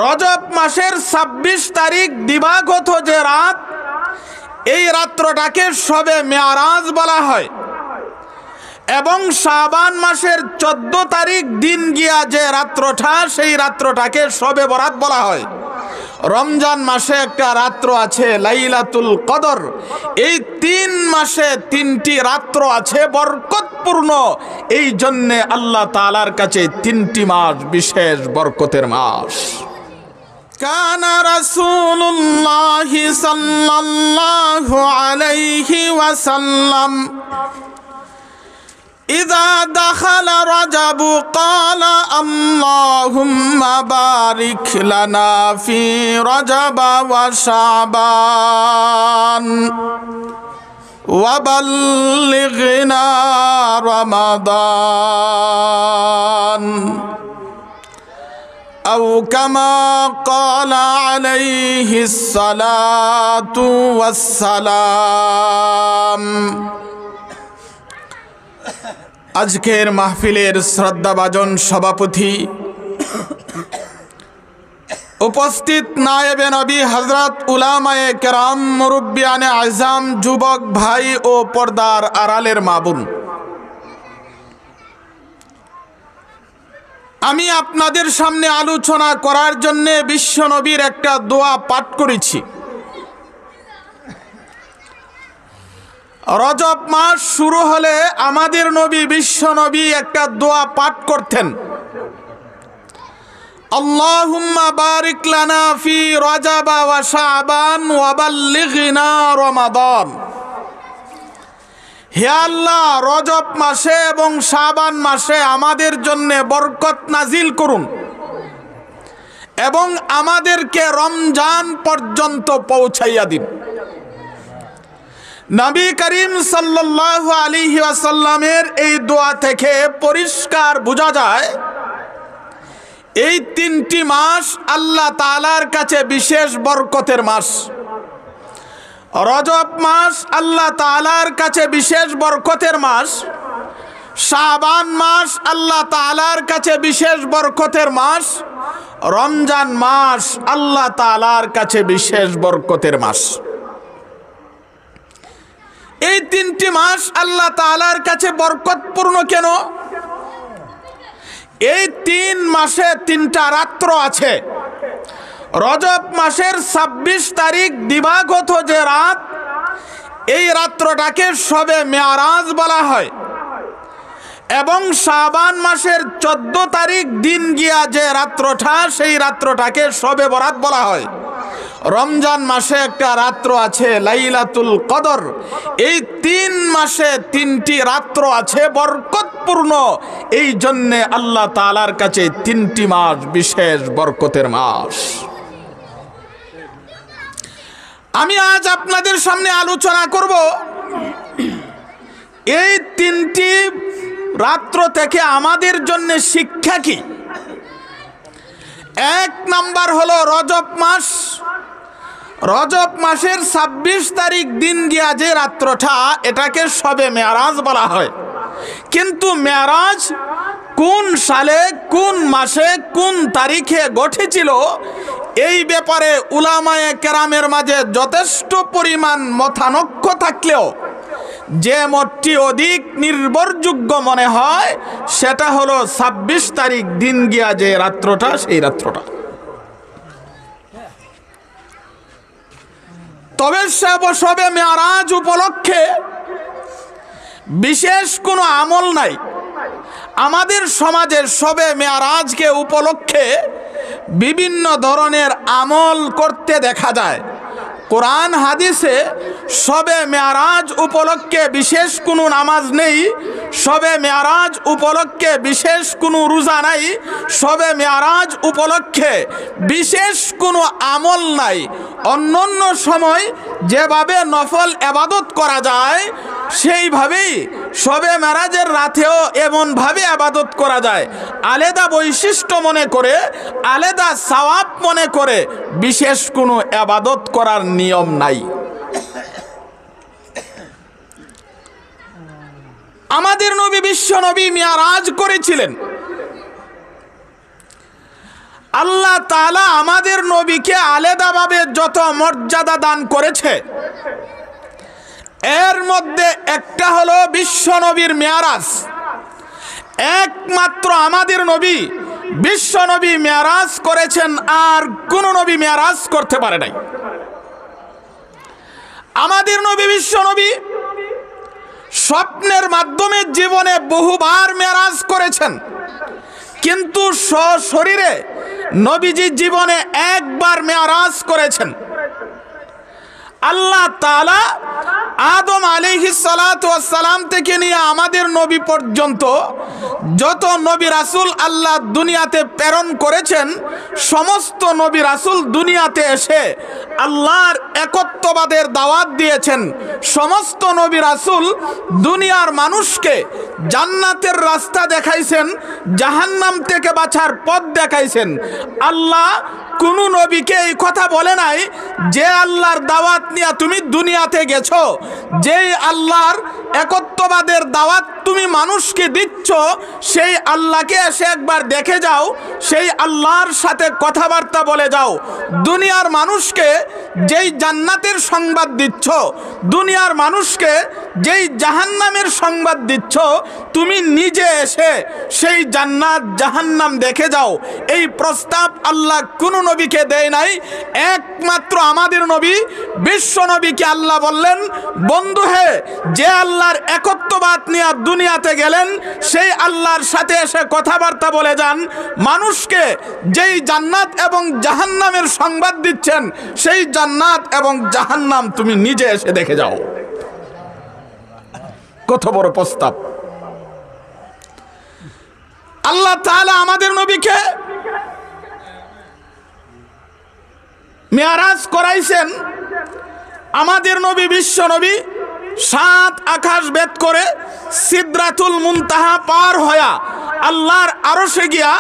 রজব মাসের ২৬ তারিখ দিবাগত যে রাত, এই রাত্রটাকে শবে মেয়ারাজ বলা হয়। এবং শাবান মাসের ১৪ তারিখ দিন গিয়া যে রাত্রটা, সেই রাত্রটাকে শবে বরাত বলা হয়। রমজান মাসে একটা রাত্র আছে লাইলাতুল কদর। এই ৩ মাসে ৩টি রাত্র আছে বরকতপূর্ণ। এই জন্যে আল্লাহ তাআলার কাছে ৩টি মাস বিশেষ বরকতের মাস। কানা রাসূলুল্লাহি সাল্লাল্লাহু আলাইহি ওয়াসাল্লাম ইযা দাখালা রাজাবু ক্বালা আল্লাহুম্মা বারিক লানা ফি রাজাবা ওয়া শাবান ওয়া বাল্লিগনা রমাদান আও কামা ক্বালা আলাইহিস সালাতু ওয়াস সালাম। আজকের মাহফিলের শ্রদ্ধাভাজন সভাপতি, উপস্থিত নায়েবে নবী হযরত উলামায়ে কেরাম, মুরব্বিয়ানে আযম, যুবক ভাই ও পর্দার আড়ালের মা বোন, আমি আপনাদের সামনে আলোচনা করার জন্য বিশ্ব নবীর একটা দোয়া পাঠ করেছি। রজব মাস শুরু হলে আমাদের নবী বিশ্ব নবী একটা দোয়া পাঠ করতেন, আল্লাহুম্মা বারিক লানা ফি রাজাবা ওয়া শাবান ওয়া বাল্লিগনা রমাদান। হে আল্লাহ, রজব মাসে এবং শাবান মাসে আমাদের জন্য বরকত নাজিল করুন এবং আমাদেরকে রমজান পর্যন্ত পৌঁছাইয়া দিন। নবী করিম সাল্লাল্লাহু আলাইহি ওয়াসাল্লামের এই দোয়া থেকে পরিষ্কার বোঝা যায় এই ৩টি মাস আল্লাহ তাআলার কাছে বিশেষ বরকতের মাস। রজব মাস আল্লাহ তাআলার কাছে বিশেষ বরকতের মাস, শাবান মাস আল্লাহ তাআলার কাছে বিশেষ বরকতের মাস, রমজান মাস আল্লাহ তাআলার কাছে বিশেষ বরকতের মাস। এই ৩টি মাস আল্লাহ তাআলার কাছে বরকতপূর্ণ কেন? এই ৩ মাসে ৩টা রাত্র আছে। রজব মাসের ২৬ তারিখ দিবাগত যে রাত, এই রাত্রটাকে শবে মেয়ারাজ বলা হয়। এবং শাবান মাসের ১৪ তারিখ দিন গিয়া যে রাত্রটা, সেই রাত্রটাকে শবে বরাত বলা হয়। রমজান মাসে একটা রাত্র আছে লাইলাতুল কদর। এই ৩ মাসে ৩টি রাত্র আছে বরকতপূর্ণ। এই জন্যে আল্লাহ তাআলার কাছে ৩টি মাস বিশেষ বরকতের মাস। আমি আজ আপনাদের সামনে আলোচনা করব এই ৩টি রাত্র থেকে আমাদের জন্য শিক্ষা কি। ১ নাম্বার হলো রজব মাস। রজব মাসের ২৬ তারিখ দিন গিয়া যে রাত্রটা, এটাকে শবে মেয়ারাজ বলা হয়। কিন্তু মেয়ারাজ কোন সালে, কোন মাসে, কোন তারিখে ঘটেছিল, এই ব্যাপারে উলামায়ে কেরামের মাঝে যথেষ্ট পরিমাণ মতানৈক্য থাকলেও যে মতটি অধিক নির্ভরযোগ্য মনে হয় সেটা হলো ২৬ তারিখ দিন গিয়া যে রাত্রটা, সেই রাত্রটা। তবে শবে মেয়ারাজ উপলক্ষে বিশেষ কোনো আমল নাই। আমাদের সমাজের শবে মেয়ারাজকে উপলক্ষে বিভিন্ন ধরনের আমল করতে দেখা যায়। কোরআন হাদিসে শবে মেয়ারাজ উপলক্ষে বিশেষ কোনো নামাজ নেই, শবে মেয়ারাজ উপলক্ষে বিশেষ কোনো রোজা নাই, শবে মেয়ারাজ উপলক্ষে বিশেষ কোনো আমল নাই। অন্যান্য সময় যেভাবে নফল ইবাদত করা যায় সেইভাবেই শবে মেয়ারাজের রাতেও এমনভাবে ইবাদত করা যায়। আলাদা বৈশিষ্ট্য মনে করে, আলাদা সওয়াব মনে করে বিশেষ কোনো ইবাদত করার নিয়ম নাই। আমাদের নবী বিশ্ব নবী মেয়ারাজ করেছিলেন। আল্লাহ তাআলা আমাদের নবীকে আলাদাভাবে যত মর্যাদা দান করেছে, এর মধ্যে একটা হলো বিশ্ব নবীর মেরাজ। একমাত্র আমাদের নবী বিশ্ব নবী মেরাজ করেছেন, আর কোন নবী মেরাজ করতে পারে নাই। আমাদের নবী বিশ্ব নবী স্বপ্নের মাধ্যমে জীবনে বহুবার মেরাজ করেছেন, কিন্তু সশরীরে নবীজি জীবনে একবার মেরাজ করেছেন। আল্লাহ তাআলা আদম আলাইহিস সালাতু ওয়াস সালাম থেকে নিয়ে আমাদের নবী পর্যন্ত যত নবী রাসূল আল্লাহ দুনিয়াতে প্রেরণ করেছেন, সমস্ত নবী রাসূল দুনিয়াতে এসে আল্লাহর একত্ববাদের দাওয়াত দিয়েছেন। সমস্ত নবী রাসূল দুনিয়ার মানুষকে জান্নাতের রাস্তা দেখাইছেন, জাহান্নাম থেকে বাঁচার পথ দেখাইছেন। আল্লাহ কোন নবীকে এই কথা বলে নাই যে আল্লাহর দাওয়াত নিয়ে তুমি দুনিয়াতে গেছো, যেই আল্লাহর একত্ববাদের দাওয়াত তুমি মানুষকে দিচ্ছ, সেই আল্লাহকে এসে একবার দেখে যাও, সেই আল্লাহর সাথে কথাবার্তা বলে যাও। দুনিয়ার মানুষকে যেই জান্নাতের সংবাদ দিচ্ছ, দুনিয়ার মানুষকে যেই জাহান্নামের সংবাদ দিচ্ছ, তুমি নিজে এসে সেই জান্নাত জাহান্নাম দেখে যাও। এই প্রস্তাব আল্লাহ কোন নবীকে দেয় নাই। একমাত্র আমাদের নবী বিশ্ব নবীকে আল্লাহ বললেন, বন্ধু হে, যে আল্লাহর একত্ববাদ নিয়ে দুনিয়াতে গেলেন, সেই আল্লাহর সাথে এসে কথাবার্তা বলে যান। মানুষকে যেই জান্নাত এবং জাহান্নামের সংবাদ দিচ্ছেন, সেই জান্নাত এবং জাহান্নাম তুমি নিজে এসে দেখে যাও। কত বড় প্রস্তাব! আল্লাহ তাআলা আমাদের নবীকে মেরাজ করাইছেন। আমাদের নবী বিশ্ব নবী 7 আকাশ ভেদ করে সিদরাতুল মুনতাহা পার হয়া আল্লাহর আরশে গিয়া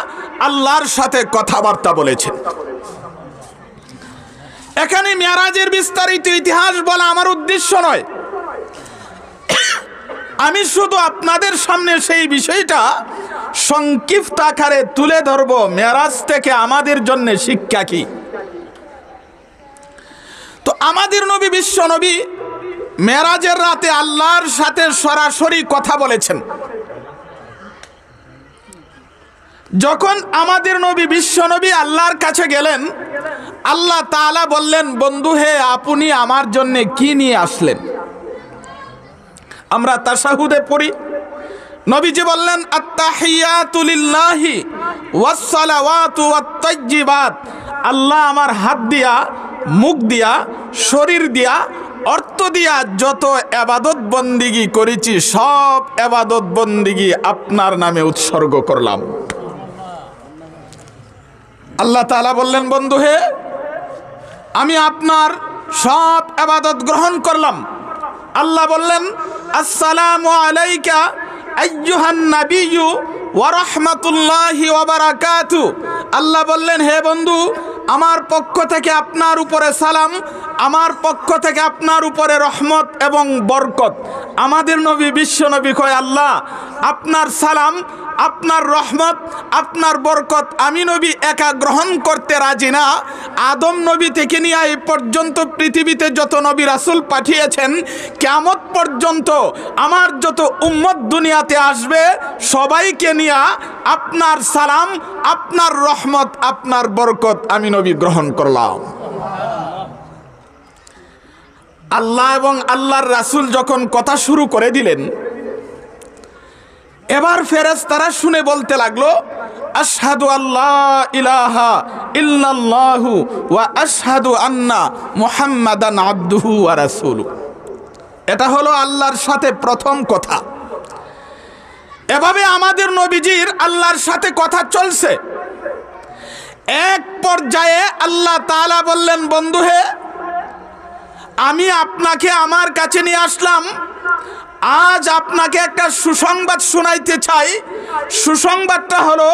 আল্লাহর সাথে কথাবার্তা বলেছেন। এখানে মেরাজের বিস্তারিত ইতিহাস বলা আমার উদ্দেশ্য নয়, আমি শুধু আপনাদের সামনে সেই বিষয়টা সংক্ষিপ্ত আকারে তুলে ধরব। মেরাজ থেকে আমাদের জন্য শিক্ষা কি? তো আমাদের নবী বিশ্ব নবী মেরাজের রাতে আল্লাহর সাথে সরাসরি কথা বলেছেন। যখন আমাদের নবী বিশ্ব নবী আল্লাহর কাছে গেলেন, আল্লাহ তাআলা বললেন, বন্ধু হে, আপনি আমার জন্য কি নিয়ে আসলেন? আমরা তাশাহুদে পড়ি, নবীজি বললেন, আত্তাহিয়াতু লিল্লাহি ওয়াস সালাওয়াতু ওয়াত তাইয়্যিবাত। আল্লাহ আমার হাত দিয়া, মুখ দিয়া, শরীর দিয়া, অর্থ দিয়া যত ইবাদত বন্দিগি করেছি, সব ইবাদত বন্দিগি আপনার নামে উৎসর্গ করলাম। আল্লাহ তাআলা বললেন, বন্ধু হে, আমি আপনার সব ইবাদত গ্রহণ করলাম। আল্লাহ বললেন, আসসালামু আলাইকা আইয়ুহান নাবিয়্যু ওয়া রাহমাতুল্লাহি ওয়া বারাকাতুহু। আল্লাহ বললেন, হে বন্ধু, আমার পক্ষ থেকে আপনার উপরে সালাম, আমার পক্ষ থেকে আপনার উপরে রহমত এবং বরকত। আমাদের নবী বিশ্ব নবী কয়, আল্লাহ আপনার সালাম, আপনার রহমত, আপনার বরকত আমি নবী একা গ্রহণ করতে রাজি না। আদম নবী থেকে নিয়ে এই পর্যন্ত পৃথিবীতে যত নবী রাসূল পাঠিয়েছেন, কিয়ামত পর্যন্ত আমার যত উম্মত দুনিয়াতে আসবে, সবাইকে নিয়ে আপনার সালাম, আপনার রহমত, আপনার বরকত আমি নবী গ্রহণ করলাম। আল্লাহ এবং আল্লাহর রাসূল যখন কথা শুরু করে দিলেন, এবার ফেরেশতারা শুনে বলতে লাগলো, আশহাদু আল্লা ইলাহা ইল্লাল্লাহু ওয়া আশহাদু আন্না মুহাম্মাদান আবদুহু ওয়া রাসূলুহু। এটা হলো আল্লাহর সাথে প্রথম কথা। এভাবে আমাদের নবীজির আল্লাহর সাথে কথা চলছে। এক পর্যায়ে আল্লাহ তাআলা বললেন, বন্ধু হে, আমি আপনাকে আমার কাছে নিয়ে আসলাম, আজ আপনাকে একটা সুসংবাদ শোনাইতে চাই। সুসংবাদটা হলো,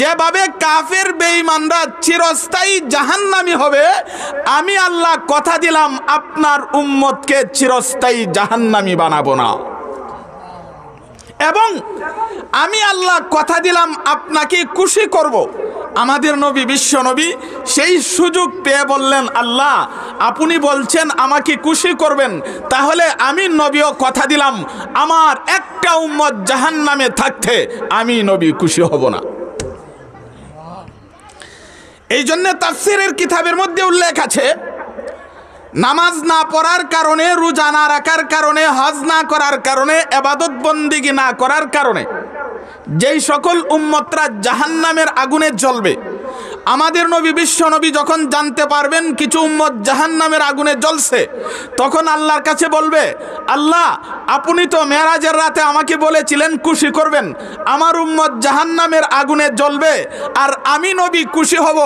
যেভাবে কাফের বেঈমানরা চিরস্থায়ী জাহান্নামী হবে, আমি আল্লাহ কথা দিলাম আপনার উম্মতকে চিরস্থায়ী জাহান্নামী বানাবো না। এবং আমি আল্লাহ কথা দিলাম আপনাকে খুশি করব, আমাদের নবী বিশ্ব নবী সেই সুযোগ পেয়ে বললেন, আল্লাহ আপনি বলছেন আমাকে খুশি করবেন, তাহলে আমি নবীও কথা দিলাম আমার একটা উম্মত জাহান্নামে থাকতে আমি নবী খুশি হব না। এই জন্য তাফসীরের কিতাবের মধ্যে উল্লেখ আছে, নামাজ না পড়ার কারণে, রোজা না রাখার কারণে, হজ না করার কারণে, ইবাদত বন্দেগী না করার কারণে যেই সকল উম্মতরা জাহান্নামের আগুনে জ্বলবে, আমাদের নবী বিশ্ব নবী যখন জানতে পারবেন কিছু উম্মত জাহান্নামের আগুনে জ্বলছে, তখন আল্লাহর কাছে বলবে, আল্লাহ আপনি তো মেরাজের রাতে আমাকে বলেছিলেন খুশি করবেন, আমার উম্মত জাহান্নামের আগুনে জ্বলবে আর আমি নবী খুশি হব,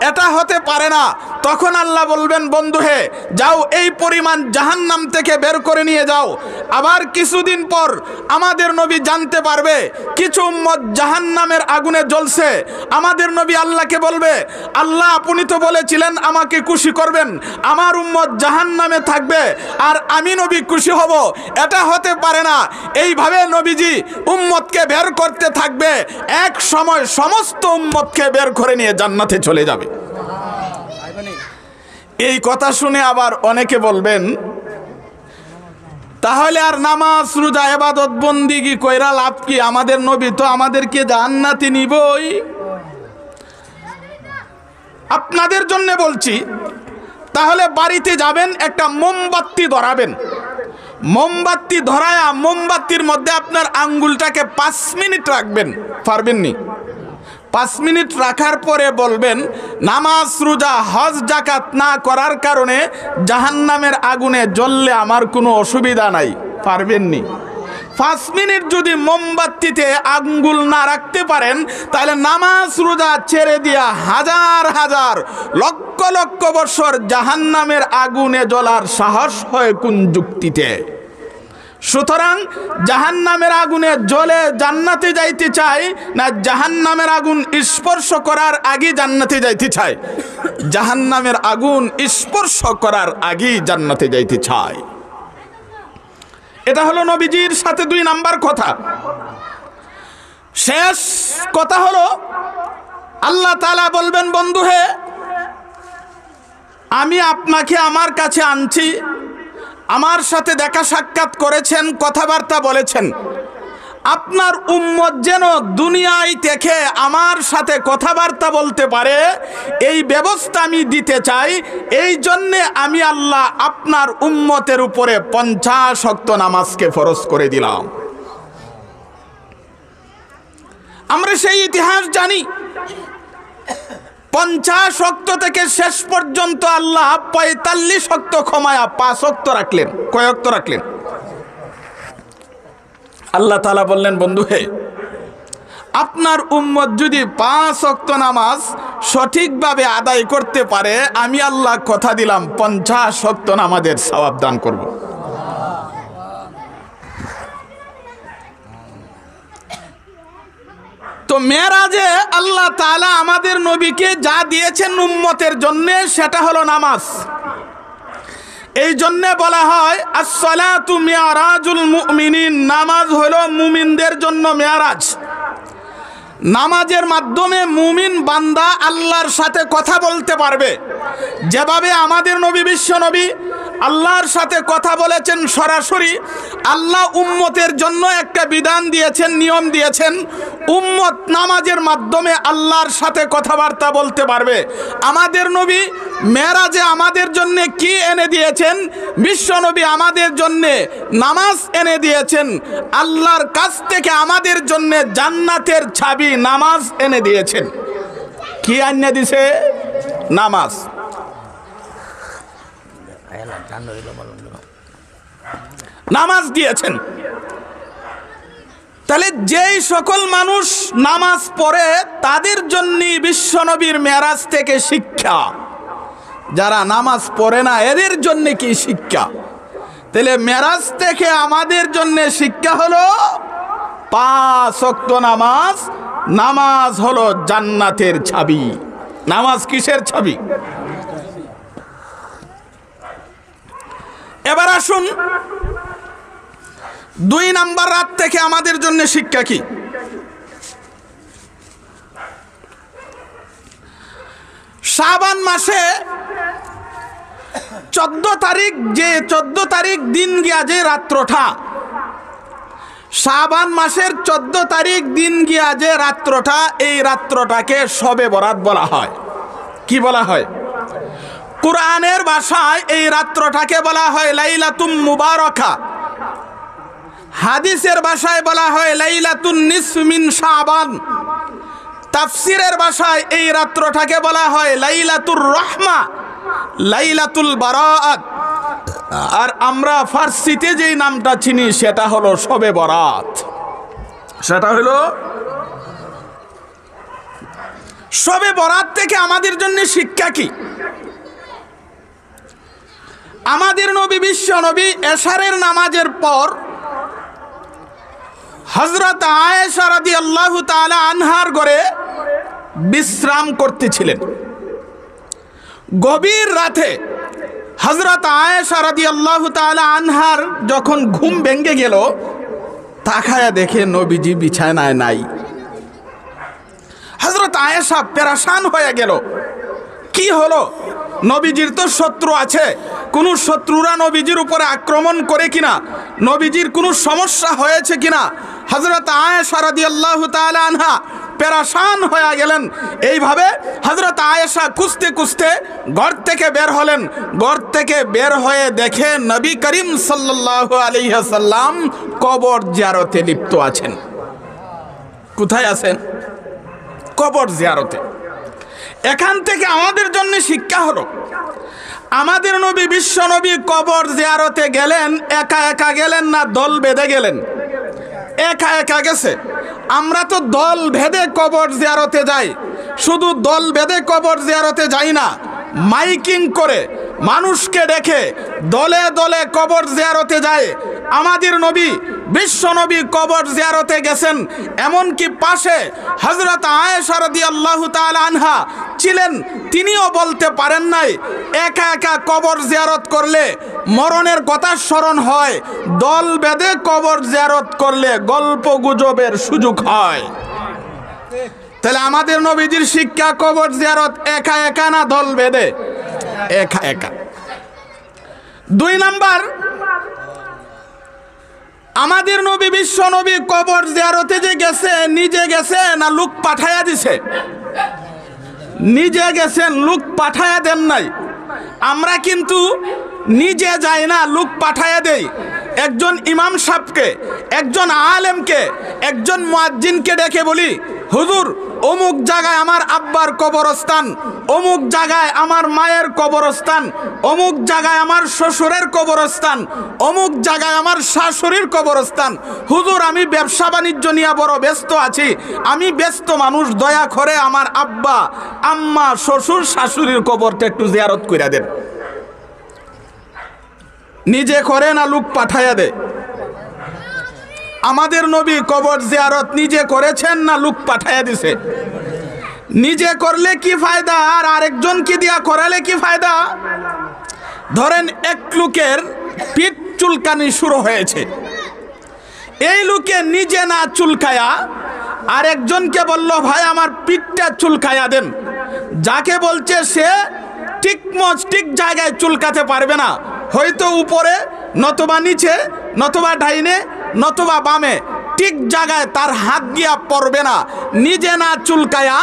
এটা হতে পারে না। তখন আল্লাহ বলবেন, বন্ধু হে যাও এই পরিমাণ জাহান্নাম থেকে বের করে নিয়ে যাও। আবার কিছুদিন পর আমাদের নবী জানতে পারবে কিছু উম্মত জাহান্নামের আগুনে জ্বলছে, আমাদের নবী আল্লাহকে বলবে, আল্লাহ আপনি তো বলেছিলেন আমাকে খুশি করবেন, আমার উম্মত জাহান্নামে থাকবে আর আমি নবী খুশি হব, এটা হতে পারে না। এইভাবে নবীজি উম্মতকে বের করতে থাকবে, এক সময় সমস্ত উম্মতকে বের করে নিয়ে জান্নাতে চলে যাবে। এই কথা শুনে আবার অনেকে বলবেন, তাহলে আর নামাজ রোজা ইবাদত বন্দেগী কইরা লাভ কি? আমাদের নবী তো আমাদেরকে জান্নাতে নিবই। আপনাদের জন্য বলছি, তাহলে বাড়িতে যাবেন, একটা মোমবাতি ধরাবেন, মোমবাতি ধরায়া মোমবাতির মধ্যে আপনার আঙ্গুলটাকে 5 মিনিট রাখবেন, পারবেননি? 5 মিনিট রাখার পরে বলবেন, নামাজ রোজা হজ জাকাত না করার কারণে জাহান্নামের আগুনে জ্বললে আমার কোনো অসুবিধা নাই, পারবেননি? 5 মিনিট যদি মোমবাতিতে আঙ্গুল না রাখতে পারেন, তাহলে নামাজ রোজা ছেড়ে দিয়া হাজার হাজার লক্ষ লক্ষ বছর জাহান্নামের আগুনে জ্বলার সাহস হয় কোন যুক্তিতে? সুতরাং জাহান্নামের আগুনে জ্বলে জান্নাতে যাইতে চাই না জাহান্নামের আগুন স্পর্শ করার আগে জান্নাতে যাইতে চাই? জাহান্নামের আগুন স্পর্শ করার আগেই জান্নাতে যাইতে চাই। এটা হলো নবীজির সাথে 2 নাম্বার কথা। শেষ কথা হলো, আল্লাহ তাআলা বলবেন, বন্ধু হে আমি আপনাকে আমার কাছে আনছি, আমার সাথে দেখা সাক্ষাৎ করেছেন, কথাবার্তা বলেছেন, আপনার উম্মত যেন দুনিয়ায় থেকে আমার সাথে কথাবার্তা বলতে পারে এই ব্যবস্থা আমি দিতে চাই। এই জন্যে আমি আল্লাহ আপনার উম্মতের উপরে 50 ওয়াক্ত নামাজকে ফরজ করে দিলাম। আমরা সেই ইতিহাস জানি, 50 ওয়াক্ত থেকে শেষ পর্যন্ত আল্লাহ 45 ওয়াক্ত ক্ষমায়া 5 ওয়াক্ত রাখলেন। কয় ওয়াক্ত রাখলেন? আল্লাহ তাআলা বললেন, বন্ধু হে আপনার উম্মত যদি 5 ওয়াক্ত নামাজ সঠিকভাবে আদায় করতে পারে, আমি আল্লাহ কথা দিলাম 50 ওয়াক্ত নামাজের সওয়াব দান করব। তো মেরাজে আল্লাহ তাআলা আমাদের নবীকে যা দিয়েছেন উম্মতের জন্য, সেটা হলো নামাজ। এই জন্য বলা হয় আসসালাতু মিরাজুল মুমিনিন, নামাজ হলো মুমিনদের জন্য মেরাজ। নামাজের মাধ্যমে মুমিন বান্দা আল্লাহর সাথে কথা বলতে পারবে। যেভাবে আমাদের নবী বিশ্ব নবী আল্লাহর সাথে কথা বলেছেন সরাসরি, আল্লাহ উম্মতের জন্য একটা বিধান দিয়েছেন, নিয়ম দিয়েছেন, উম্মত নামাজের মাধ্যমে আল্লাহর সাথে কথাবার্তা বলতে পারবে। আমাদের নবী মেরাজে আমাদের জন্য কি এনে দিয়েছেন? বিশ্ব নবী আমাদের জন্য নামাজ এনে দিয়েছেন। আল্লাহর কাছ থেকে আমাদের জন্য জান্নাতের চাবি নামাজ এনে দিয়েছেন। কি এনে দিছে? নামাজ। নামাজ দিয়েছেন। তাহলে যেই সকল মানুষ নামাজ পড়ে তাদের জন্য বিশ্বনবীর মেরাজ থেকে শিক্ষা, যারা নামাজ পড়ে না এদের জন্য কি শিক্ষা? তাহলে মেরাজ থেকে আমাদের জন্য শিক্ষা হলো 5 ওয়াক্ত নামাজ। নামাজ হলো জান্নাতের চাবি। নামাজ কিসের চাবি? এবার আসুন 2 নাম্বার রাত থেকে আমাদের জন্য শিক্ষা কি? শাবান মাসে 14 তারিখ দিন গিয়া যে রাত্রটা, শাবান মাসের 14 তারিখ দিন গিয়া যে রাত্রটা, এই রাত্রটাকে শবে বরাত বলা হয়। কি বলা হয়? কুরআনের ভাষায় এই রাত্রটাকে বলা হয় লাইলাতুম মুবারাকা, হাদিসের ভাষায় বলা হয় লাইলাতুন নিসফ মিন শাবান, তাফসিরের ভাষায় এই রাত্রটাকে বলা হয় লাইলাতুর রহমা, লাইলাতুল বারাআত, আর আমরা ফার্সিতে যেই নামটা চিনি সেটা হলো শবে বরাত। সেটা হলো শবে বরাত থেকে আমাদের জন্য শিক্ষা কি? আমাদের নবী, বিশ্ব নবী এশারের নামাজের পর হযরত আয়েশা রাদিয়াল্লাহু তাআলা আনহার ঘরে বিশ্রাম করতেছিলেন। গভীর রাতে হযরত আয়েশা রাদিয়াল্লাহু তাআলা আনহার যখন ঘুম ভেঙে গেল, তাকায়া দেখে নবীজি বিছানায় নাই। হযরত আয়েশা পেরেশান হয়ে গেল, কি হলো? নবীজির তো শত্রু আছে, কোন শত্রুরা নবীজির উপরে আক্রমণ করে কিনা, নবীজির কোনো সমস্যা হয়েছে কিনা। হযরত আয়েশা রাদিয়াল্লাহু তাআলা আনহা পেরেশান হয়ে গেলেন। এইভাবে হযরত আয়েশা খুঁজতে খুঁজতে ঘর থেকে বের হলেন। ঘর থেকে বের হয়ে দেখে নবী করিম সাল্লাল্লাহু আলাইহি ওয়াসাল্লাম কবর জিয়ারতে লিপ্ত আছেন। কোথায় আছেন? কবর জিয়ারতে। এখান থেকে আমাদের জন্য শিক্ষা হলো, আমাদের নবী, বিশ্ব নবী কবর জিয়ারতে গেলেন, একা একা গেলেন না দল বেঁধে গেলেন? একা একা গেছে। আমরা তো দল ভেদে কবর জিয়ারতে যাই। শুধু দল বেঁধে কবর জিয়ারতে যাই না, মাইকিং করে মানুষকে ডেকে দলে দলে কবর জিয়ারতে যায়। আমাদের নবী, বিশ্ব নবী কবর জিয়ারতে গেছেন, এমনকি পাশে হযরত আয়েশা রাদিয়াল্লাহু তাআলা আনহা ছিলেন, তিনিও বলতে পারেন নাই একা একা কবর জিয়ারত করলে মরণের কথা স্মরণ হয়, দল বেঁধে কবর জিয়ারত করলে গল্প গুজবের সুযোগ হয়। তাহলে আমাদের নবীজির শিক্ষা, কবর জিয়ারত একা একা না দল বেঁধে? একা একা। 2 নাম্বার, আমাদের নবী, বিশ্ব নবী কবর জিয়ারতে যে গেছে, নিজে গেছে না লোক পাঠায়া দিছে? নিজে গেছেন, লোক পাঠায়া দেন নাই। আমরা কিন্তু নিজে যাই না, লোক পাঠায়া দেই। একজন ইমাম সাহেবকে, একজন আলেমকে, একজন মুয়াজ্জিনকে ডেকে বলি, হুজুর অমুক জায়গায় আমার আব্বার কবরস্থান, অমুক জায়গায় আমার মায়ের কবরস্থান, অমুক জায়গায় আমার শ্বশুরের কবরস্থান, অমুক জায়গায় আমার শাশুড়ির কবরস্থান। হুজুর আমি ব্যবসা বাণিজ্য নিয়ে বড় ব্যস্ত আছি, আমি ব্যস্ত মানুষ, দয়া করে আমার আব্বা, আম্মা, শ্বশুর, শাশুড়ির কবরটা একটু জিয়ারত কইরা দেন। নিজে করে না লোক পাঠায়া দেয়? আমাদের নবী কবর জিয়ারত নিজে করেছেন না লোক পাঠায়া দিছে? নিজে করলে কি ফায়দা, আর আরেকজনকে দিয়া করালে কি ফায়দা? ধরেন এক লোকের পিঠ চুলকানি শুরু হয়েছে, এই লোকে নিজে না চুলকায়া আরেকজনকে বলল, ভাই আমার পিঠটা চুলকায়া দেন। যাকে বলছে সে ঠিক জায়গায় চুলকাতে পারবে না, হয়তো উপরে, নতবা নিচে, নতবা ডাইনে, নতবা বামে, ঠিক জায়গায় তার হাত গিয়া পড়বে না। নিজে না চুলকায়া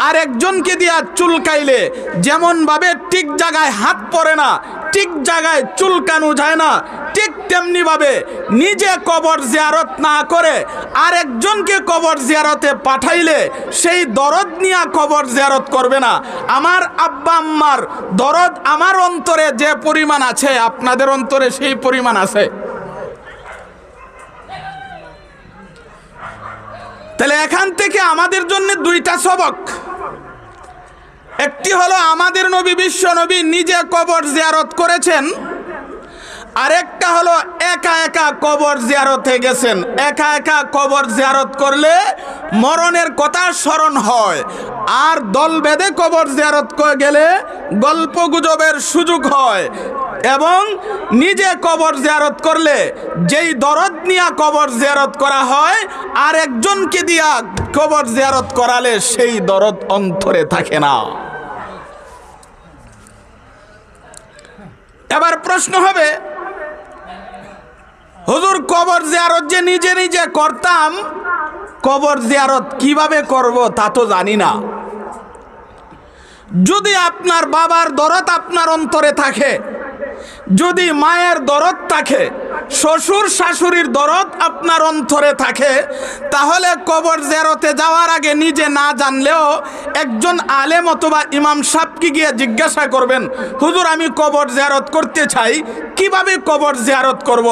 আরেকজনকে দিয়া চুলকাইলে যেমন ভাবে ঠিক জায়গায় হাত পড়ে না, ঠিক জায়গায় চুলকানো যায় না, ঠিক তেমনি ভাবে নিজে কবর জিয়ারত না করে আরেকজনকে কবর জিয়ারতে পাঠাইলে সেই দরদ নিয়ে কবর জিয়ারত করবে না। আমার আব্বা আম্মার দরদ আমার অন্তরে যে পরিমাণ আছে, আপনাদের অন্তরে সেই পরিমাণ আছে। তাহলে এখান থেকে আমাদের জন্য 2টা সবক। একটি হলো আমাদের নবী, বিশ্ব নবী নিজে কবর জিয়ারত করেছেন, আরেকটা হলো একা একা কবর জিয়ারতে গেছেন। একা একা কবর জিয়ারত করলে মরণের কথা স্মরণ হয়, আর দল বেঁধে কবর জিয়ারত গেলে গল্প গুজবের সুযোগ হয়। এবং নিজে কবর জিয়ারত করলে যেই দরদ নিয়ে কবর জিয়ারত করা হয়, আর একজনকে দিয়া কবর জিয়ারত করালে সেই দরদ অন্তরে থাকে না। এবার প্রশ্ন হবে, হুজুর কবর জিয়ারত যে নিজে নিজে করতাম, কবর জিয়ারত কিভাবে করব তা তো জানি না। যদি আপনার বাবার দরদ আপনার অন্তরে থাকে, যদি মায়ের দরদ থাকে, শ্বশুর শাশুড়ির দরদ আপনার অন্তরে থাকে, তাহলে কবর জিয়ারতে যাওয়ার আগে নিজে না জানলেও একজন আলেম অথবা ইমাম সাহেবকে গিয়ে জিজ্ঞাসা করবেন, হুজুর আমি কবর জিয়ারত করতে চাই, কিভাবে কবর জিয়ারত করব।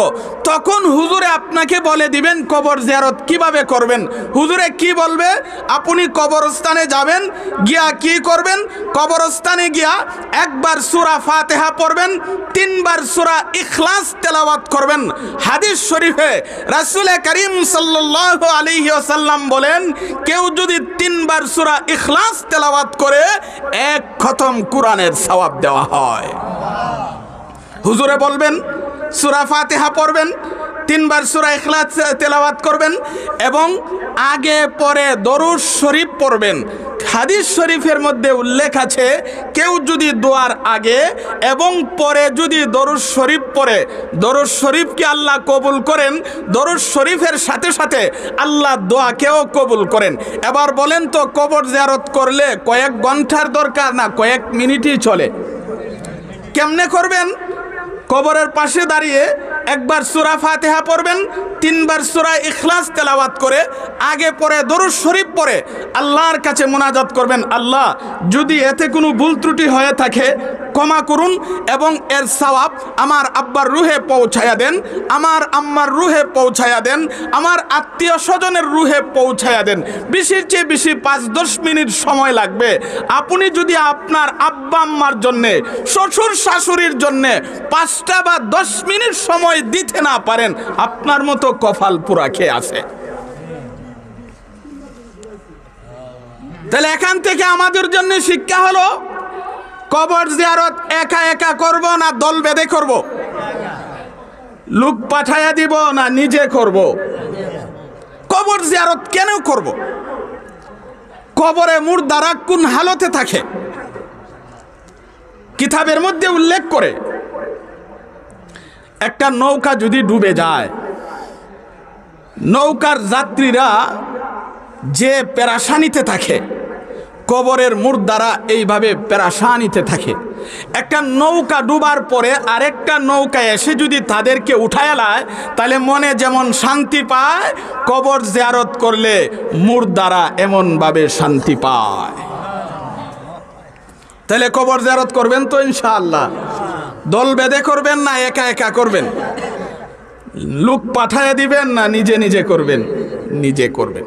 তখন হুজুরে আপনাকে বলে দিবেন কবর জিয়ারত কিভাবে করবেন। হুজুরে কি বলবে, আপনি কবরস্থানে যাবেন, গিয়া কি করবেন, কবরস্থানে গিয়া একবার সূরা ফাতিহা পড়বেন, 3 বার সূরা ইখলাস তেলাওয়াত করবেন। হাদিস শরীফে রাসূল করিম সাল্লাল্লাহু আলাইহি ওয়াসাল্লাম বলেন, কেউ যদি 3 বার সূরা ইখলাস তেলাওয়াত করে 1 খতম কোরআনের সওয়াব দেওয়া হয়। হুজুরে বলবেন সূরা ফাতিহা পড়বেন, 3 বার সূরা ইখলাস তেলাওয়াত করবেন এবং আগে পরে দরুদ শরীফ পড়বেন। হাদিস শরীফের মধ্যে উল্লেখ আছে, কেউ যদি দোয়ার আগে এবং পরে যদি দরুদ শরীফ পড়ে, দরুদ শরীফকে আল্লাহ কবুল করেন, দরুদ শরীফের সাথে সাথে আল্লাহ দোয়াকেও কবুল করেন। এবার বলেন তো, কবর জিয়ারত করলে কয়েক ঘন্টার দরকার না কয়েক মিনিটই চলে? কেমনে করবেন? কবরের পাশে দাঁড়িয়ে একবার সূরা ফাতিহা পড়বেন, 3 বার সূরা ইখলাস তেলাওয়াত করে আগে পরে দরুদ শরীফ পড়ে আল্লাহর কাছে মুনাজাত করবেন, আল্লাহ যদি এতে কোনো ভুল ত্রুটি হয়ে থাকে ক্ষমা করুন এবং এর সওয়াব আমার আব্বার রুহে পৌঁছায়া দেন, আমার আম্মার রুহে পৌঁছায়া দেন, আমার আত্মীয় স্বজনের রুহে পৌঁছায়া দেন। বেশির চেয়ে বেশি 5-10 মিনিট সময় লাগবে। আপনি যদি আপনার আব্বা আম্মার জন্যে, শ্বশুর শাশুড়ির জন্যে 5টা বা 10 মিনিট সময় দিতে না পারেন, আপনার মতো কপাল পুরা খেয়ে আছে। তাহলে এখান থেকে আমাদের জন্য শিক্ষা হলো, কবর জিয়ারত একা একা করব না দল বেঁধে করব, লোক পাঠাইয়া দিব না নিজে করব। কবর জিয়ারত কেন করব? কবরে মুর্দারা কোন হালতে থাকে কিতাবের মধ্যে উল্লেখ করে, একটা নৌকা যদি ডুবে যায়, নৌকার যাত্রীরা যে পেরেশানিতে থাকে, কবরের মুর্দারা এইভাবে পেরেশানিতে থাকে। একটা নৌকা ডুবার পরে আরেকটা নৌকা এসে যদি তাদেরকে উঠায় লায়, তাহলে মনে যেমন শান্তি পায়, কবর জিয়ারত করলে মুর্দারা এমনভাবে শান্তি পায়। তাহলে কবর জিয়ারত করবেন তো ইনশাআল্লাহ? দল বেঁধে করবেন না একা একা করবেন? লোক পাঠায় দিবেন না নিজে নিজে করবেন? নিজে করবেন।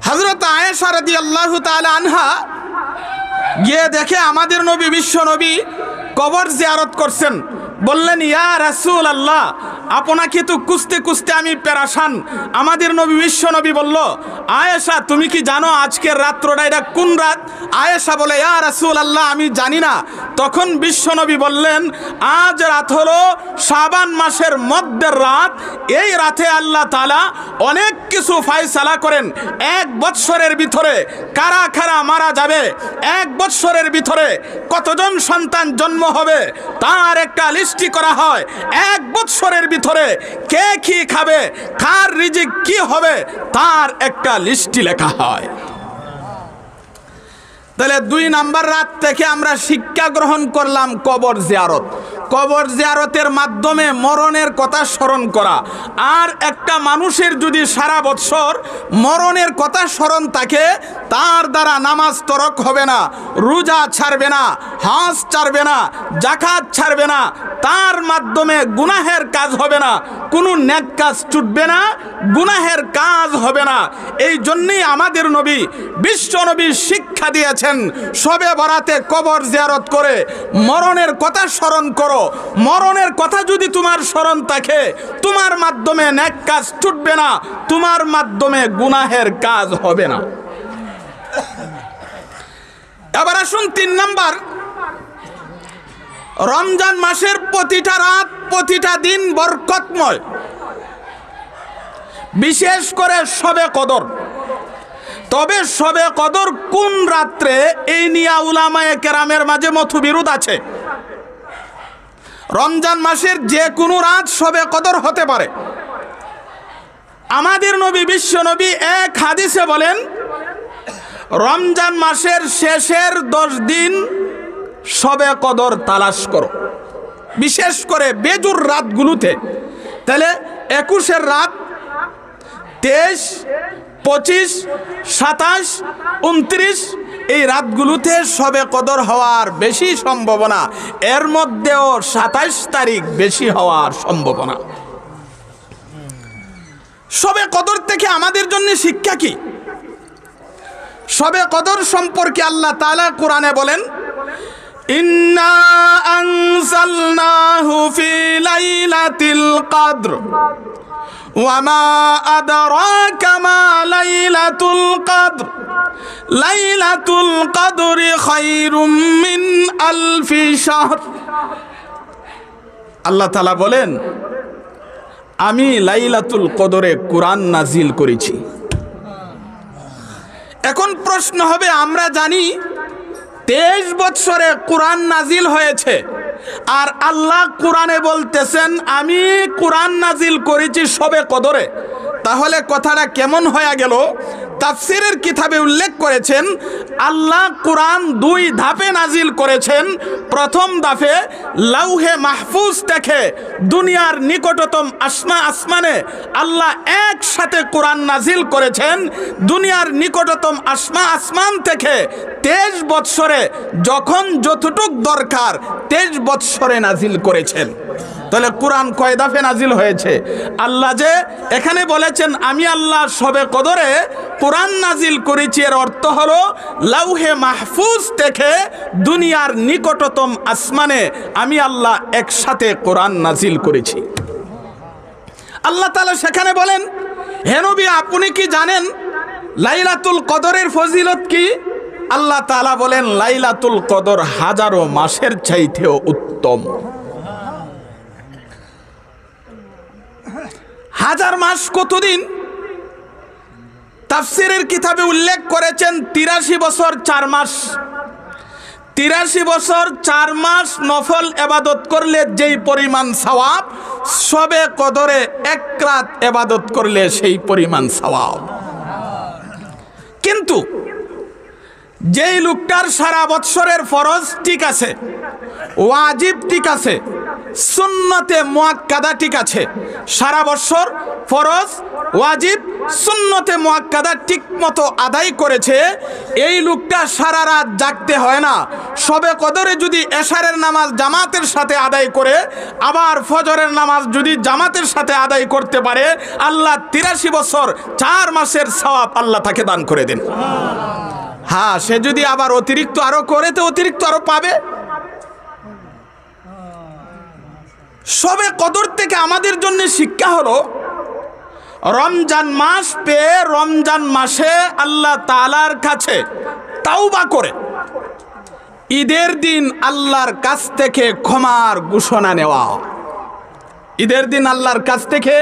হযরত আয়েশা রাদিয়াল্লাহু তাআলা আনহা গিয়ে দেখে আমাদের নবী, বিশ্ব নবী কবর জিয়ারত করছেন। বললেন, ইয়া রাসূলুল্লাহ, আপনাকে তো খুঁজতে খুঁজতে আমি পেরেশান। আমাদের নবী, বিশ্ব নবী বলল, আয়েশা তুমি কি জানো আজকের রাত্রটা এটা কোন রাত? আয়েশা বলে, ইয়া রাসূলুল্লাহ আমি জানি না। তখন বিশ্ব নবী বললেন, আজ রাত হলো শাবান মাসের মধ্যের রাত। এই রাতে আল্লাহ তাআলা অনেক কিছু ফয়সালা করেন। 1 বৎসরের ভিতরে কারা কারা মারা যাবে, 1 বৎসরের ভিতরে কতজন সন্তান জন্ম হবে তার একটা লিস্টি করা হয়। 1 বৎসরের ভিতরে কে কি খাবে, কার রিজিক কি হবে তার একটা লিস্টি লেখা হয়। তাহলে 2 নাম্বার রাত থেকে আমরা শিক্ষা গ্রহণ করলাম কবর জিয়ারত। কবর জিয়ারতের মাধ্যমে মরণের কথা স্মরণ করা। আর একটা মানুষের যদি সারা বৎসর মরণের কথা স্মরণ থাকে, তার দ্বারা নামাজ তরক হবে না, রোজা ছাড়বে না, হজ ছাড়বে না, যাকাত ছাড়বে না, তার মাধ্যমে গুনাহের কাজ হবে না, কোনো নেক কাজ ছুটবে না, গুনাহের কাজ হবে না। এই জন্যই আমাদের নবী, বিশ্ব নবী শিক্ষা দিয়েছেন, শবে বরাতে কবর জিয়ারত করে মরণের কথা স্মরণ করো। মরণের কথা যদি তোমার স্মরণ থাকে, তোমার মাধ্যমে নেক কাজ ছুটবে না, তোমার মাধ্যমে গুনাহের কাজ হবে না। এবার আসুন 3 নাম্বার, রমজান মাসের প্রতিটা রাত, প্রতিটা দিন বরকতময়, বিশেষ করে শবে কদর। তবে শবে কদর কোন রাত্রে, এই নিয়ে উলামায়ে কেরামের মাঝে মতবিরোধ আছে। রমজান মাসের যে কোনো রাত শবে কদর হতে পারে। আমাদের নবী বিশ্ব নবী এক হাদিসে বলেন, রমজান মাসের শেষের 10 দিন শবে কদর তালাশ করো, বিশেষ করে বেজুর রাতগুলোতে। তাহলে 21-এর রাত, 23, 25, 27, 29 এই রাতগুলোতে শবে কদর হওয়ার বেশি সম্ভাবনা। এর মধ্যেও 27 তারিখ বেশি হওয়ার সম্ভাবনা। শবে কদর থেকে আমাদের জন্য শিক্ষা কি? শবে কদর সম্পর্কে আল্লাহ তাআলা কোরআনে বলেন, ইন্না আনজালনাহু ফি লাইলাতিল কদর ওয়া মা আদরাকা মা লাইলাতুল কদর লাইলাতুল কদরি খায়রুম মিন আলফি শাহর। আল্লাহ তাআলা বলেন, আমি লাইলাতুল কদরে কোরআন নাজিল করেছি। এখন প্রশ্ন হবে, আমরা জানি 23 বছরে কোরআন নাজিল হয়েছে, আর আল্লাহ কোরআনে বলতেছেন আমি কোরআন নাজিল করেছি শবে কদরে। তাহলে কথাটা কেমন হয়ে গেল? তাফসীরের কিতাবে উল্লেখ করেছেন, আল্লাহ কোরআন 2 ধাপে নাজিল করেছেন। প্রথম ধাপে লাউহে মাহফুজ থেকে দুনিয়ার নিকটতম আসমানে আল্লাহ একসাথে কোরআন নাজিল করেছেন। দুনিয়ার নিকটতম আসমান থেকে 23 বৎসরে যখন যতটুক দরকার 23 বৎসরে নাজিল করেছেন। তাহলে কোরআন কয় ধাপে নাজিল হয়েছে? আল্লাহ যে এখানে বলেছেন আমি আল্লাহ শবে কদরে কোরআন নাজিল করেছি, এর অর্থ হলো লাউহে মাহফুজ থেকে দুনিয়ার নিকটতম আসমানে আমি আল্লাহ একসাথে কোরআন নাজিল করেছি। আল্লাহ তাআলা সেখানে বলেন, হে নবী আপনি কি জানেন লাইলাতুল কদরের ফজিলত কি? আল্লাহ তাআলা বলেন, লাইলাতুল কদর হাজারো মাসের চাইতেও উত্তম। 1000 মাস কতদিন? তাফসীরের কিতাবে উল্লেখ করেছেন 83 বছর 4 মাস। 83 বছর 4 মাস নফল ইবাদত করলে যেই পরিমাণ সওয়াব, শবে কদরে 1 রাত ইবাদত করলে সেই পরিমাণ সওয়াব। কিন্তু যেই লোকটার সারা বৎসরের ফরজ ঠিক আছে, ওয়াজিব ঠিক আছে, সুন্নতে মুআক্কাদা ঠিক আছে, সারা বছর ফরজ, ওয়াজিব, সুন্নতে মুআক্কাদা ঠিক মতো আদায় করেছে, এই লোকটা সারা রাত জাগতে হয় না। শবে কদরে যদি এশারের নামাজ জামাতের সাথে আদায় করে, আবার ফজরের নামাজ যদি জামাতের সাথে আদায় করতে পারে, আল্লাহ 83 বছর 4 মাসের সওয়াব আল্লাহ তাকে দান করে দেন। হ্যাঁ, সে যদি আবার অতিরিক্ত আরো করে তো অতিরিক্ত আরো পাবে। শবে কদর থেকে আমাদের জন্য শিক্ষা হলো, রমজান মাস পেয়ে রমজান মাসে আল্লাহ তাআলার কাছে তাওবা করে ঈদের দিন আল্লাহর কাছ থেকে ক্ষমার ঘোষণা নেওয়া। ঈদের দিন আল্লাহর কাছ থেকে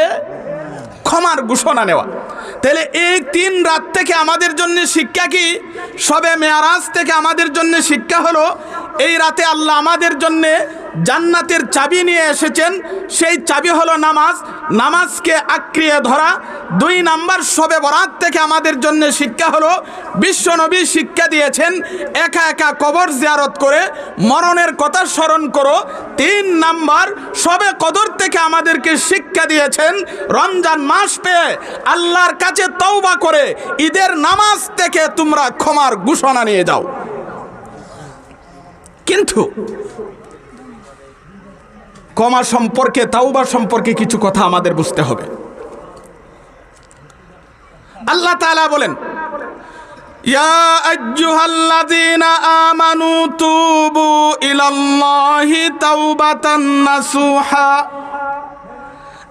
ক্ষমার ঘোষণা নেওয়া। তাহলে এই 3 রাত থেকে আমাদের জন্য শিক্ষা কি? শবে মেরাজ থেকে আমাদের জন্য শিক্ষা হলো, এই রাতে আল্লাহ আমাদের জন্য জান্নাতের চাবি নিয়ে এসেছেন। সেই চাবি হলো নামাজ, নামাজকে আঁকড়িয়ে ধরা। 2 নাম্বার, শবে বরাত থেকে আমাদের জন্য শিক্ষা হলো, বিশ্বনবী শিক্ষা দিয়েছেন একা একা কবর জিয়ারত করে মরণের কথা স্মরণ করো। 3 নাম্বার, শবে কদর থেকে আমাদেরকে শিক্ষা দিয়েছেন রমজান মাস পেয়ে আল্লাহর কাছে তওবা করে ঈদের নামাজ থেকে তোমরা ক্ষমার ঘোষণা নিয়ে যাও। কিন্তু ক্ষমা সম্পর্কে, তাওবা সম্পর্কে কিছু কথা আমাদের বুঝতে হবে। আল্লাহ তাআলা বলেন, ইয়া আইয়ুহাল্লাযীনা আমানু তুবু ইলাল্লাহি তাওবাতান নাসুহা।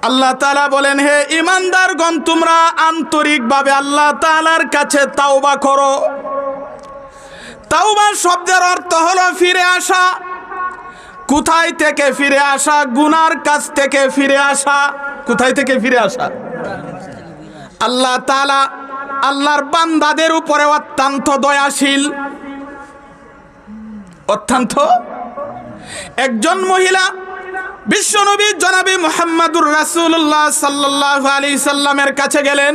আল্লাহ তাআলা বলেন, হে ঈমানদারগণ তোমরা আন্তরিকভাবে আল্লাহ তাআলার কাছে তাওবা করো। তাওবা শব্দের অর্থ হলো ফিরে আসা। কোথায় থেকে ফিরে আসা? গুনার কাছ থেকে ফিরে আসা। কোথায় থেকে ফিরে আসা? আল্লাহ তাআলা আল্লাহর বান্দাদের উপরে অত্যন্ত দয়াশীল। অত্যন্ত। একজন মহিলা বিশ্বনবী জনাবি মুহাম্মাদুর রাসূলুল্লাহ সাল্লাল্লাহু আলাইহি সাল্লামের কাছে গেলেন,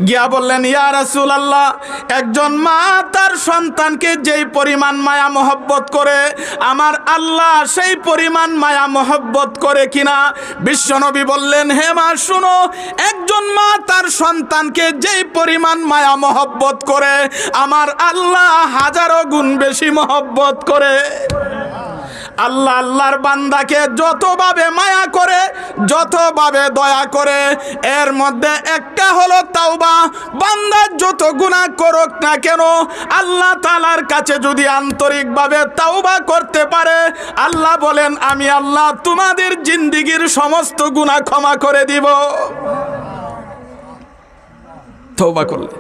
গিয়া বললেন, ইয়া রাসূলুল্লাহ, একজন মা তার সন্তানকে যেই পরিমাণ মায়া মহব্বত করে আমার আল্লাহ সেই পরিমাণ মায়া মহব্বত করে কিনা? বিশ্বনবী বললেন, হে মা শুনো, একজন মা তার সন্তানকে যেই পরিমাণ মায়া মহব্বত করে আমার আল্লাহ হাজারো গুণ বেশি মহব্বত করে। আল্লাহ আল্লাহর বান্দাকে যতভাবে মায়া করে, যতভাবে দয়া করে, এর মধ্যে একটা হলো তাওবা। বান্দা যত গুনাহ করুক না কেন, আল্লাহ তাআলার কাছে যদি আন্তরিকভাবে তাওবা করতে পারে, আল্লাহ বলেন, আমি আল্লাহ তোমাদের জিন্দেগীর সমস্ত গুনাহ ক্ষমা করে দিব। তাওবা করলে।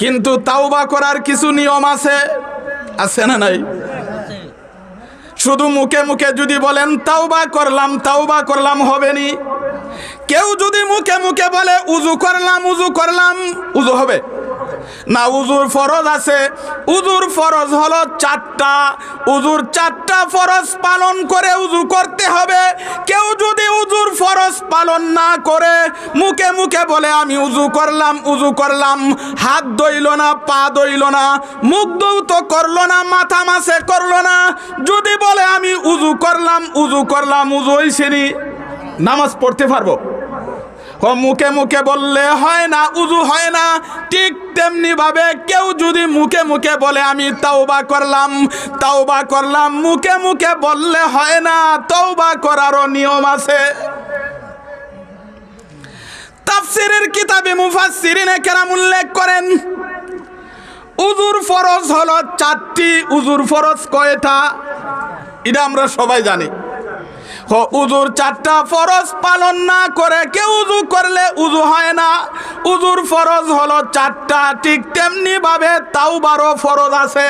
কিন্তু তাওবা করার কিছু নিয়ম আছে, আছে না নাই? শুধু মুখে মুখে যদি বলেন তাওবা করলাম হবে নি। কেউ যদি মুখে মুখে বলে উযু করলাম, উযু হবে না? উযুর ফরজ আছে। উযুর ফরজ হলো 4টা। উযুর 4টা ফরজ পালন করে উযু করতে হবে। কেউ যদি উযুর ফরজ পালন না করে মুখে মুখে বলে আমি উযু করলাম, হাত ধইল না, পা ধইল না, মুখ ধৌত করলো না, মাথা মাসে করলো না, যদি বলে আমি উযু করলাম, উযু হইছেনি, নামাজ পড়তে পারবো? মুখে মুখে বললে হয় না, উযু হয় না। ঠিক তেমনি ভাবে কেউ যদি মুখে মুখে বলে আমি তাওবা করলাম, মুখে মুখে বললে হয় না, তাওবা করারও নিয়ম আছে। তাফসীরের কিতাবে মুফাসসিরিনে কেরাম উল্লেখ করেন, উযুর ফরজ হলো 4টি। উযুর ফরজ কয়টা? এটা আমরা সবাই জানি। উযুর 4টা ফরজ পালন না করে কেউ উযু করলে উযু হয় না। উযুর ফরজ হলো 4টা। ঠিক তেমনি ভাবে তাওবারও ফরজ আছে।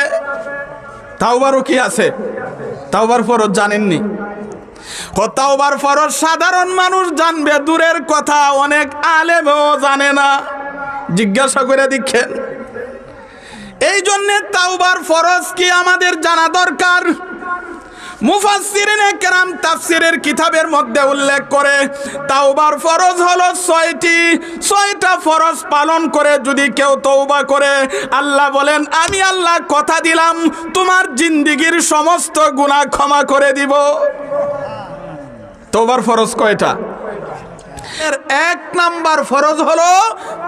তাওবারও কি আছে? তাওবার ফরজ জানেননি? তাওবার ফরজ সাধারণ মানুষ জানবে দূরের কথা, অনেক আলেমও জানে না। জিজ্ঞাসা করে দেখেন। এই জন্যে তাওবার ফরজ কি আমাদের জানা দরকার। মুফাসসিরিনে কেরাম তাফসীরের কিতাবের মধ্যে উল্লেখ করে তাওবার ফরজ হলো 6টি। 6টা ফরজ পালন করে যদি কেউ তওবা করে, আল্লাহ বলেন আমি আল্লাহ কথা দিলাম তোমার জিন্দেগীর সমস্ত গুনাহ ক্ষমা করে দিব। তওবার ফরজ কয়টা? এর 1 নাম্বার ফরজ হলো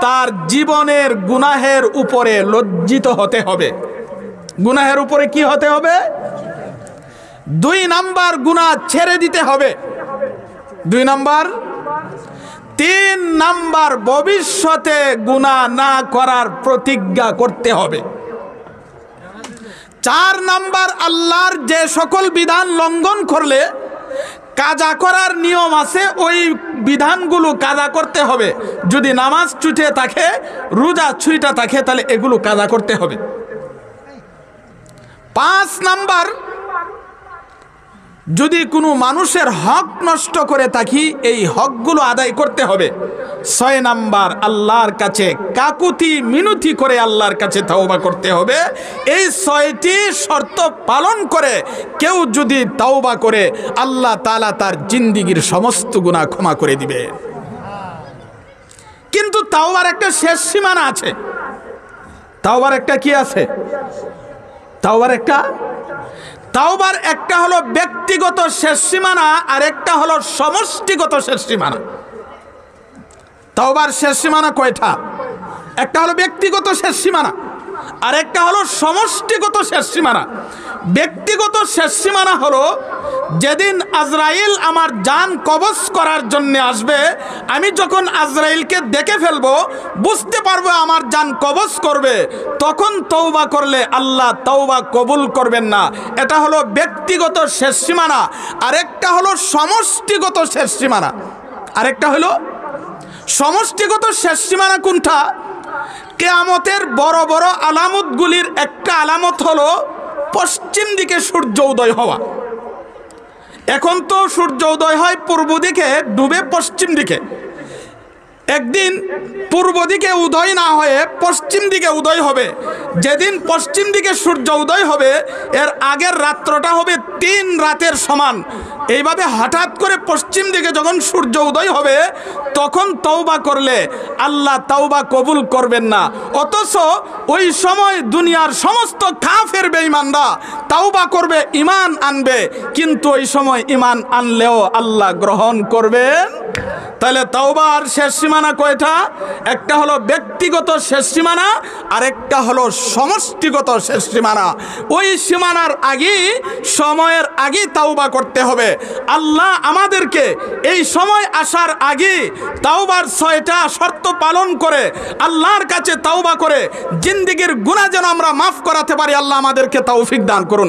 তার জীবনের গুনাহের উপরে লজ্জিত হতে হবে। গুনাহের উপরে কি হতে হবে? 2 নাম্বার গুনাহ ছেড়ে দিতে হবে। 2 নাম্বার। 3 নাম্বার ভবিষ্যতে গুনাহ না করার প্রতিজ্ঞা করতে হবে। 4 নাম্বার আল্লাহর যে সকল বিধান লঙ্ঘন করলে কাজা করার নিয়ম আছে, ওই বিধানগুলো কাজা করতে হবে। যদি নামাজ ছুটে থাকে, রোজা ছুটে থাকে, তাহলে এগুলো কাজা করতে হবে। 5 নাম্বার, যদি কোনো মানুষের হক নষ্ট করে থাকি এই হকগুলো আদায় করতে হবে। 6 নাম্বার, আল্লাহর কাছে কাকুতি মিনতি করে আল্লাহর কাছে তাওবা করতে হবে। এই 6টি শর্ত পালন করে কেউ যদি তাওবা করে, আল্লাহ তাআলা তার জিন্দেগীর সমস্ত গুনাহ ক্ষমা করে দিবে। কিন্তু তাওবার একটা শেষ সীমানা আছে। তাওবার একটা কি আছে? তাওবার একটা হলো ব্যক্তিগত শেষ সীমানা, আর একটা হলো সমষ্টিগত শেষ সীমানা। তাওবার শেষ সীমানা কয়টা? একটা হলো ব্যক্তিগত শেষ সীমানা, আর একটা হলো সমষ্টিগত শেষ সীমানা। ব্যক্তিগত শেষ সীমানা হলো যেদিন আজরাইল আমার জান কবজ করার জন্য আসবে, আমি যখন আজরাইলকে দেখে ফেলবো, বুঝতে পারবো আমার জান কবজ করবে, তখন তওবা করলে আল্লাহ তওবা কবুল করবেন না। এটা হলো ব্যক্তিগত শেষ সীমানা। আরেকটা হলো সমষ্টিগত শেষ সীমানা। আরেকটা হলো সমষ্টিগত শেষ সীমানা কোনটা? কিয়ামতের বড় বড় আলামতগুলির একটা আলামত হলো পশ্চিম দিকে সূর্য উদয় হওয়া। এখন তো সূর্য উদয় হয় পূর্ব দিকে, ডুবে পশ্চিম দিকে। একদিন পূর্ব দিকে উদয় না হয়ে পশ্চিম দিকে উদয় হবে। যেদিন পশ্চিম দিকে সূর্য উদয় হবে এর আগের রাত্রটা হবে 3 রাতের সমান। এইভাবে হঠাৎ করে পশ্চিম দিকে যখন সূর্য উদয় হবে তখন তওবা করলে আল্লাহ তওবা কবুল করবেন না। অথচ ওই সময় দুনিয়ার সমস্ত কাফের বেঈমানরা তওবা করবে, ঈমান আনবে, কিন্তু ওই সময় ঈমান আনলেও আল্লাহ গ্রহণ করবেন। তাহলে তওবার শেষ সীমানা কয়টা? একটা হলো ব্যক্তিগত শেষ সীমানা, আর একটা হলো সমষ্টিগত শেষ সীমানা। ওই সীমানার আগে, সময়ের আগে তওবা করতে হবে। আল্লাহ আমাদেরকে এই সময় আসার আগে তওবার 6টা শর্ত পালন করে আল্লাহর কাছে তওবা করে জিন্দেগীর গুনাহ যেন আমরা মাফ করাতে পারি। আল্লাহ আমাদেরকে তৌফিক দান করুন।